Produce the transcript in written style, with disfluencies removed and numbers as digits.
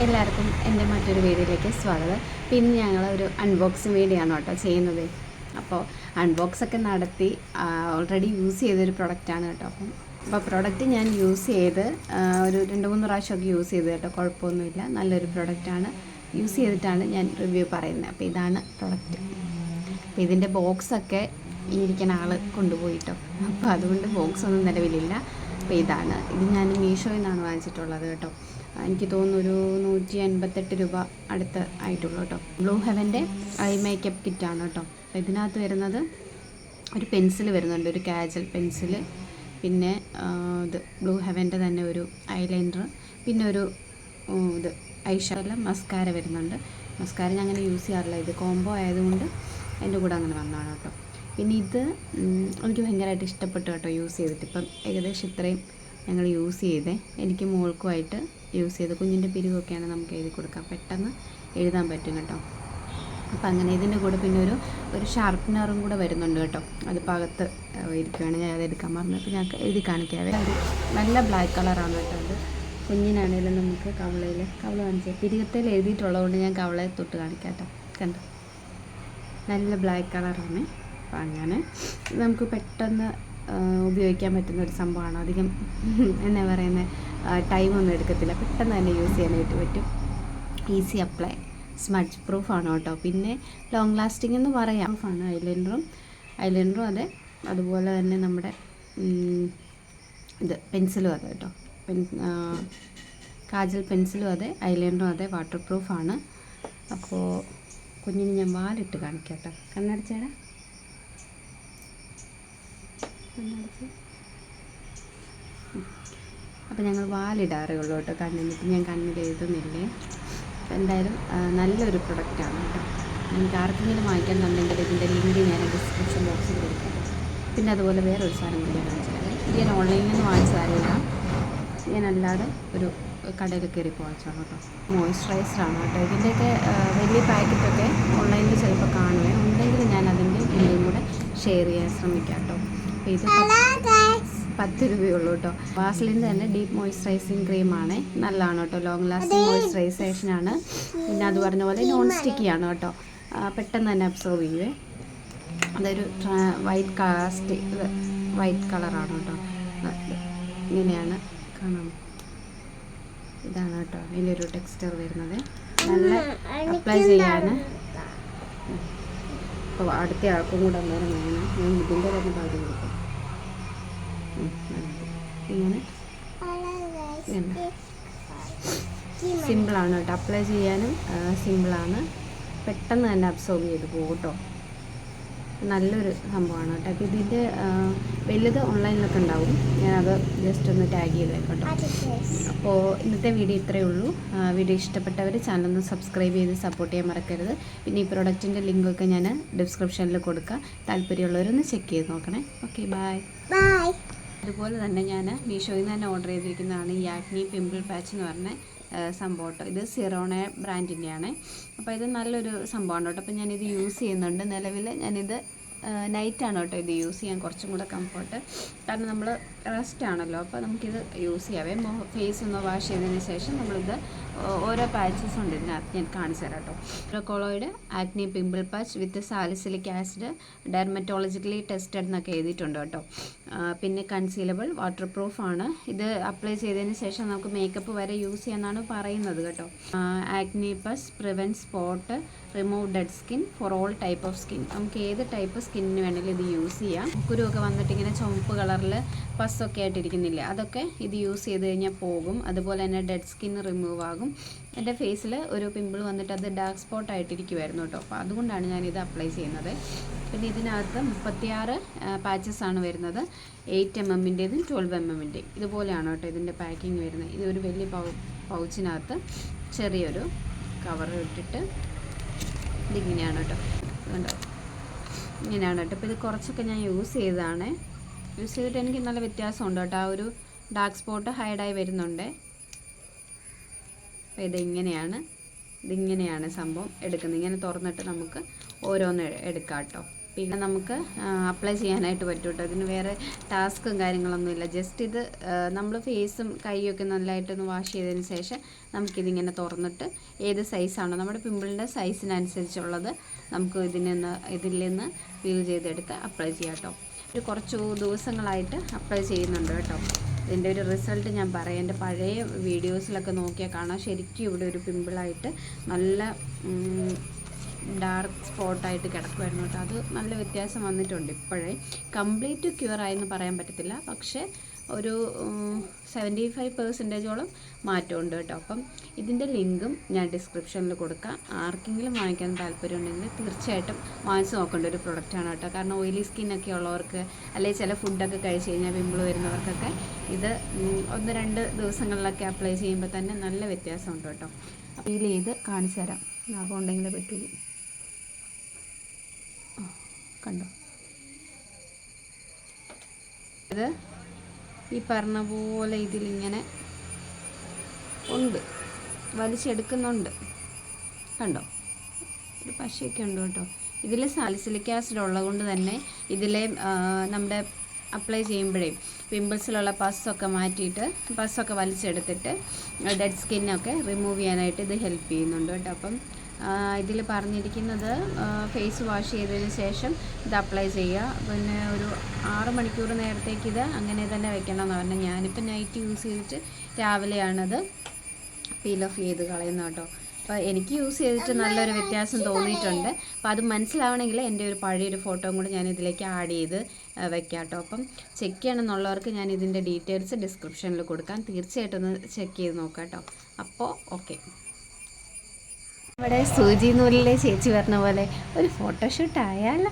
എല്ലാവർക്കും എൻ്റെ മറ്റൊരു വീഡിയോയിലേക്ക് സ്വാഗതം. പിന്നെ ഞങ്ങൾ ഒരു അൺബോക്സിങ് വീഡിയോ ആണ് കേട്ടോ ചെയ്യുന്നത്. അപ്പോൾ അൺബോക്സൊക്കെ നടത്തി ഓൾറെഡി യൂസ് ചെയ്തൊരു പ്രൊഡക്റ്റാണ് കേട്ടോ. അപ്പോൾ പ്രൊഡക്റ്റ് ഞാൻ യൂസ് ചെയ്ത് ഒരു 2-3 പ്രാവശ്യമൊക്കെ യൂസ് ചെയ്ത് കേട്ടോ. കുഴപ്പമൊന്നുമില്ല, നല്ലൊരു പ്രൊഡക്റ്റാണ്. യൂസ് ചെയ്തിട്ടാണ് ഞാൻ റിവ്യൂ പറയുന്നത്. അപ്പോൾ ഇതാണ് പ്രൊഡക്റ്റ്. അപ്പോൾ ഇതിൻ്റെ ബോക്സൊക്കെ ഈ ഇരിക്കുന്ന ആൾ കൊണ്ടുപോയിട്ടോ. അപ്പോൾ അതുകൊണ്ട് ബോക്സൊന്നും നിലവിലില്ല. അപ്പോൾ ഇതാണ്. ഇത് ഞാൻ മീഷോയിൽ നിന്നാണ് വാങ്ങിച്ചിട്ടുള്ളത് കേട്ടോ. എനിക്ക് തോന്നുന്നു ഒരു 158 രൂപ അടുത്ത് ആയിട്ടുള്ളൂ കേട്ടോ. ബ്ലൂ ഹെവൻ്റെ ഐ മേക്കപ്പ് കിറ്റാണ് കേട്ടോ. അപ്പോൾ ഇതിനകത്ത് വരുന്നത് ഒരു പെൻസിൽ വരുന്നുണ്ട്, ഒരു കാജൽ പെൻസിൽ, പിന്നെ ഇത് ബ്ലൂ ഹെവൻ്റെ തന്നെ ഒരു ഐലൈനർ, പിന്നെ ഒരു ഇത് ഐഷാഡോ മസ്കാര വരുന്നുണ്ട്. മസ്കാര ഞാൻ അങ്ങനെ യൂസ് ചെയ്യാറില്ല, ഇത് കോംബോ ആയതുകൊണ്ട് അതിൻ്റെ കൂടെ അങ്ങനെ വന്നതാണ് കേട്ടോ. പിന്നെ ഇത് എനിക്ക് ഭയങ്കരമായിട്ട് ഇഷ്ടപ്പെട്ടു കേട്ടോ യൂസ് ചെയ്തിട്ട്. ഇപ്പം ഏകദേശം ഇത്രയും ഞങ്ങൾ യൂസ് ചെയ്തേ. എനിക്ക് മോൾക്കുമായിട്ട് യൂസ് ചെയ്ത് കുഞ്ഞിൻ്റെ പിരിവൊക്കെയാണ് നമുക്ക് എഴുതി കൊടുക്കാം, പെട്ടെന്ന് എഴുതാൻ പറ്റും കേട്ടോ. അപ്പം അങ്ങനെ ഇതിൻ്റെ കൂടെ പിന്നെ ഒരു ഷാർപ്പനറും കൂടെ വരുന്നുണ്ട് കേട്ടോ. അതിപ്പോൾ അകത്ത് ഇരിക്കുകയാണ്, ഞാൻ അതെടുക്കാൻ മറന്നപ്പോൾ ഞാൻ എഴുതി കാണിക്കാവേ. ഒരു നല്ല ബ്ലാക്ക് കളറാണ് കേട്ടോ. അത് കുഞ്ഞിനാണെങ്കിലും നമുക്ക് കവളയിൽ കാണിച്ചാൽ പിരികത്തിൽ എഴുതിയിട്ടുള്ളതുകൊണ്ട് ഞാൻ കവളയെ തൊട്ട് കാണിക്കാം കേട്ടോ. കണ്ടോ, നല്ല ബ്ലാക്ക് കളറാണ്. അപ്പം അങ്ങനെ നമുക്ക് പെട്ടെന്ന് ഉപയോഗിക്കാൻ പറ്റുന്ന ഒരു സംഭവമാണ്. അധികം എന്നാ പറയുന്നത്, ടൈമൊന്നും എടുക്കത്തില്ല, പെട്ടെന്ന് തന്നെ യൂസ് ചെയ്യാനായിട്ട് പറ്റും. ഈസി അപ്ലൈ, സ്മഡ്ജ് പ്രൂഫാണ് കേട്ടോ. പിന്നെ ലോങ് ലാസ്റ്റിംഗ് എന്ന് പറയാം. പ്രൂഫാണ് ഐലൈനറും അതെ, അതുപോലെ തന്നെ നമ്മുടെ ഇത് പെൻസിലും അതെ കേട്ടോ. കാജൽ പെൻസിലും അതെ, ഐലൈനറും അതെ, വാട്ടർ പ്രൂഫാണ്. അപ്പോൾ കുഞ്ഞിന് ഞാൻ വാലിട്ട് കാണിക്കാം കേട്ടോ. കണ്ണടച്ചേടാ, അപ്പോൾ ഞങ്ങൾ വാലിടാറേ ഉള്ളൂ കേട്ടോ. കണ്ണിന്നിട്ട് ഞാൻ കണ്ണിൽ എഴുതുന്നില്ലേ. അപ്പോൾ എന്തായാലും നല്ലൊരു പ്രൊഡക്റ്റാണ് കേട്ടോ. നിങ്ങൾക്ക് ആർക്കെങ്കിലും വാങ്ങിക്കണമെന്നുണ്ടെങ്കിൽ ഇതിൻ്റെ ലിങ്ക് ഞാൻ ഡിസ്ക്രിപ്ഷൻ ബോക്സിൽ കൊടുക്കാം. പിന്നെ അതുപോലെ വേറൊരു സാധനം കൂടി കാണിച്ചാൽ, ഇത് ഞാൻ ഓൺലൈനിൽ നിന്ന് വാങ്ങിച്ചതല്ല, ഞാൻ അല്ലാതെ ഒരു കടയിൽ കയറി വാങ്ങിച്ചാണ് കേട്ടോ. മോയ്സ്ചറൈസറാണ് കേട്ടോ. ഇതിൻ്റെയൊക്കെ വലിയ പാക്കറ്റൊക്കെ ഓൺലൈനിൽ ചിലപ്പോൾ കാണുവേ, ഉണ്ടെങ്കിൽ ഞാൻ അതിൻ്റെ ലിങ്കും കൂടെ ഷെയർ ചെയ്യാൻ ശ്രമിക്കാം കേട്ടോ. അപ്പോൾ ഇത് 10 രൂപയുള്ളൂ കേട്ടോ. വാസലിൻ്റെ തന്നെ ഡീപ്പ് മോയ്സ്ചറൈസിങ് ക്രീമാണ്, നല്ലതാണ് കേട്ടോ. ലോങ് ലാസ്റ്റിംഗ് മോയ്സ്ചറൈസേഷനാണ്. പിന്നെ അത് പറഞ്ഞ പോലെ നോൺ സ്റ്റിക്കിയാണ് കേട്ടോ, പെട്ടെന്ന് തന്നെ അബ്സോർവ് ചെയ്യുവേ. അതൊരു വൈറ്റ് കളറാണ് കേട്ടോ. ഇങ്ങനെയാണ് കാണാം, ഇതാണ് കേട്ടോ ഇതിൻ്റെ ഒരു ടെക്സ്ചർ വരുന്നത്. നല്ല അപ്ലൈ ചെയ്യാൻ അപ്പോൾ അടുത്ത ആൾക്കും കൂടെ അന്നേരം വേണം. ഞാൻ ഇതിൻ്റെ തന്നെ പകുതി കൊടുക്കും. ഇങ്ങനെ സിമ്പിളാണ് കേട്ടോ, അപ്ലൈ ചെയ്യാനും സിമ്പിളാണ്, പെട്ടെന്ന് തന്നെ അബ്സോർബ് ചെയ്ത് പോകും കേട്ടോ. നല്ലൊരു സംഭവമാണ് കേട്ടോ. അപ്പോൾ ഇതിൻ്റെ വലുത് ഓൺലൈനിലൊക്കെ ഉണ്ടാവും, ഞാനത് ജസ്റ്റ് ഒന്ന് ടാഗ് ചെയ്തേക്കാം കേട്ടോ. അപ്പോൾ ഇന്നത്തെ വീഡിയോ ഇത്രയേ ഉള്ളൂ. വീഡിയോ ഇഷ്ടപ്പെട്ടവർ ചാനലൊന്ന് സബ്സ്ക്രൈബ് ചെയ്ത് സപ്പോർട്ട് ചെയ്യാൻ മറക്കരുത്. പിന്നെ ഈ പ്രോഡക്റ്റിൻ്റെ ലിങ്കൊക്കെ ഞാൻ ഡിസ്ക്രിപ്ഷനിൽ കൊടുക്കാം, താല്പര്യമുള്ളവരൊന്ന് ചെക്ക് ചെയ്ത് നോക്കണേ. Okay, bye. അതുപോലെ തന്നെ ഞാൻ മീഷോയിൽ നിന്ന് തന്നെ ഓർഡർ ചെയ്തിരിക്കുന്നതാണ് ഈ ആക്നി പിമ്പിൾ പാച്ച് എന്ന് പറഞ്ഞ സംഭവം കേട്ടോ. ഇത് സിറോണെ ബ്രാൻഡിൻ്റെയാണ്. അപ്പോൾ ഇത് നല്ലൊരു സംഭവമാണ് കേട്ടോ. അപ്പോൾ ഞാനിത് യൂസ് ചെയ്യുന്നുണ്ട്. നിലവിൽ ഞാനിത് നൈറ്റാണ് കേട്ടോ ഇത് യൂസ് ചെയ്യാൻ കുറച്ചും കൂടെ കംഫർട്ട്. കാരണം നമ്മൾ റെസ്റ്റ് ആണല്ലോ, അപ്പോൾ നമുക്കിത് യൂസ് ചെയ്യാവേ. ഫേസ് ഒന്ന് വാഷ് ചെയ്തതിന് ശേഷം നമ്മളിത് ഓരോ പാച്ചസ് ഉണ്ട് ഇതിനകത്ത്, ഞാൻ കാണിച്ചു തരാം കേട്ടോ. റെക്കോളോയിഡ് ആക്നി പിമ്പിൾ പാച്ച് വിത്ത് സാലിസിലിക് ആസിഡ്, ഡെർമറ്റോളജിക്കലി ടെസ്റ്റഡ് എന്നൊക്കെ എഴുതിയിട്ടുണ്ട് കേട്ടോ. പിന്നെ കൺസീലബിൾ, വാട്ടർ പ്രൂഫാണ്. ഇത് അപ്ലൈ ചെയ്തതിന് ശേഷം നമുക്ക് മേക്കപ്പ് വരെ യൂസ് ചെയ്യാമെന്നാണ് പറയുന്നത് കേട്ടോ. Acne pus prevent spot, remove dead skin for all type of skin. നമുക്ക് ഏത് ടൈപ്പ് സ്കിന്നിന് വേണമെങ്കിലും ഇത് യൂസ് ചെയ്യാം. കുരുവൊക്കെ വന്നിട്ട് ഇങ്ങനെ ചുവപ്പ് കളറിൽ പസ്സൊക്കെ ആയിട്ടിരിക്കുന്നില്ല, അതൊക്കെ ഇത് യൂസ് ചെയ്ത് കഴിഞ്ഞാൽ പോകും. അതുപോലെ തന്നെ ഡെഡ് സ്കിൻ റിമൂവ് ആകും. എൻ്റെ ഫേസിൽ ഒരു പിമ്പിൾ വന്നിട്ട് അത് ഡാർക്ക് സ്പോട്ട് ആയിട്ടിരിക്കുമായിരുന്നു കേട്ടോ. അപ്പോൾ അതുകൊണ്ടാണ് ഞാനിത് അപ്ലൈ ചെയ്യുന്നത്. പിന്നെ ഇതിനകത്ത് 36 പാച്ചസ് ആണ് വരുന്നത്. 8 mm-ൻ്റെതും 12 mm-ൻ്റെയും ഇതുപോലെയാണ് കേട്ടോ ഇതിൻ്റെ പാക്കിങ് വരുന്നത്. ഇതൊരു വലിയ പൗച്ചിനകത്ത് ചെറിയൊരു കവർ ഇട്ടിട്ട് ഇതിങ്ങനെയാണ് കേട്ടോ. കണ്ടോ, ഇങ്ങനെയാണ് കേട്ടോ. ഇപ്പോൾ ഇത് കുറച്ചൊക്കെ ഞാൻ യൂസ് ചെയ്തിട്ട് എനിക്ക് നല്ല വ്യത്യാസമുണ്ട് കേട്ടോ. ആ ഒരു ഡാർക്ക് സ്പോട്ട് ഹൈഡായി വരുന്നുണ്ട്. അപ്പോൾ ഇതിങ്ങനെയാണ് സംഭവം എടുക്കുന്നത്. ഇങ്ങനെ തുറന്നിട്ട് നമുക്ക് ഓരോന്ന് എടുക്കാം കേട്ടോ. പിന്നെ നമുക്ക് അപ്ലൈ ചെയ്യാനായിട്ട് പറ്റും കേട്ടോ. ഇതിന് വേറെ ടാസ്കും കാര്യങ്ങളൊന്നുമില്ല. ജസ്റ്റ് ഇത് നമ്മൾ ഫേസും കൈയൊക്കെ നല്ലതായിട്ടൊന്ന് വാഷ് ചെയ്തതിന് ശേഷം നമുക്കിതിങ്ങനെ തുറന്നിട്ട് ഏത് സൈസാണോ നമ്മുടെ പിമ്പിളിൻ്റെ സൈസിനനുസരിച്ചുള്ളത് നമുക്ക് ഇതിൽ നിന്ന് ഫീൽ ചെയ്തെടുത്ത് അപ്ലൈ ചെയ്യാം കേട്ടോ. ഒരു കുറച്ച് ദിവസങ്ങളായിട്ട് അപ്ലൈ ചെയ്യുന്നുണ്ട് കേട്ടോ. ഇതിൻ്റെ ഒരു റിസൾട്ട് ഞാൻ പറയാം. എൻ്റെ പഴയ വീഡിയോസിലൊക്കെ നോക്കിയാൽ കാണാം, ശരിക്കും ഇവിടെ ഒരു പിമ്പിളായിട്ട് നല്ല ഡാർക്ക് സ്പോട്ടായിട്ട് കിടക്കുമായിരുന്നു കേട്ടോ. അത് നല്ല വ്യത്യാസം വന്നിട്ടുണ്ട്. ഇപ്പോഴേ കംപ്ലീറ്റ് ക്യൂർ ആയെന്ന് പറയാൻ പറ്റത്തില്ല, പക്ഷേ ഒരു 75% മാറ്റമുണ്ട് കേട്ടോ. അപ്പം ഇതിൻ്റെ ലിങ്കും ഞാൻ ഡിസ്ക്രിപ്ഷനിൽ കൊടുക്കാം. ആർക്കെങ്കിലും വാങ്ങിക്കാൻ താല്പര്യമുണ്ടെങ്കിൽ തീർച്ചയായിട്ടും വാങ്ങിച്ച് നോക്കേണ്ട ഒരു പ്രൊഡക്റ്റാണ് കേട്ടോ. കാരണം ഓയിലി സ്കിന്നൊക്കെ ഉള്ളവർക്ക്, അല്ലെങ്കിൽ ചില ഫുഡൊക്കെ കഴിച്ച് കഴിഞ്ഞാൽ പിമ്പിൾ വരുന്നവർക്കൊക്കെ ഇത് 1-2 ദിവസങ്ങളിലൊക്കെ അപ്ലൈ ചെയ്യുമ്പോൾ തന്നെ നല്ല വ്യത്യാസമുണ്ട് കേട്ടോ. ഫീൽ ചെയ്ത് കാണിച്ചു തരാം, ലാഭം ഉണ്ടെങ്കിലേ പറ്റുള്ളൂ. കണ്ടോ, ഇത് ഈ പറഞ്ഞ പോലെ ഇതിലിങ്ങനെ ഉണ്ട്, വലിച്ചെടുക്കുന്നുണ്ട്. കണ്ടോ, ഒരു പശയൊക്കെ ഉണ്ട് കേട്ടോ. ഇതിൽ സാലിസിലിക് ആസിഡ് ഉള്ളത് കൊണ്ട് തന്നെ ഇതിലെ നമ്മുടെ അപ്ലൈ ചെയ്യുമ്പോഴേ പിമ്പിൾസിലുള്ള പസ്സൊക്കെ മാറ്റിയിട്ട്, പസ്സൊക്കെ വലിച്ചെടുത്തിട്ട് ഡെഡ് സ്കിന്നൊക്കെ റിമൂവ് ചെയ്യാനായിട്ട് ഇത് ഹെൽപ്പ് ചെയ്യുന്നുണ്ട് കേട്ടോ. അപ്പം ഇതിൽ പറഞ്ഞിരിക്കുന്നത് ഫേസ് വാഷ് ചെയ്തതിന് ശേഷം ഇത് അപ്ലൈ ചെയ്യുക. പിന്നെ ഒരു 6 മണിക്കൂർ നേരത്തേക്ക് ഇത് അങ്ങനെ തന്നെ വെക്കണം എന്ന് പറഞ്ഞാൽ, ഞാനിപ്പോൾ നൈറ്റ് യൂസ് ചെയ്തിട്ട് രാവിലെയാണത് പീൽ ഓഫ് ചെയ്ത് കളയുന്നത് കേട്ടോ. അപ്പോൾ എനിക്ക് യൂസ് ചെയ്തിട്ട് നല്ലൊരു വ്യത്യാസം തോന്നിയിട്ടുണ്ട്. അപ്പോൾ അത് മനസ്സിലാവണമെങ്കിൽ എൻ്റെ ഒരു പഴയൊരു ഫോട്ടോയും കൂടി ഞാൻ ഇതിലേക്ക് ആഡ് ചെയ്ത് വെക്കാം കേട്ടോ. അപ്പം ചെക്ക് ചെയ്യണമെന്നുള്ളവർക്ക് ഞാൻ ഇതിൻ്റെ ഡീറ്റെയിൽസ് ഡിസ്ക്രിപ്ഷനിൽ കൊടുക്കാം. തീർച്ചയായിട്ടും ഒന്ന് ചെക്ക് ചെയ്ത് നോക്കാം കേട്ടോ. അപ്പോൾ ഓക്കെ, ഇവിടെ സൂചി നൂലിലെ ചേച്ചി പറഞ്ഞ പോലെ ഒരു ഫോട്ടോഷൂട്ട് ആയാലോ.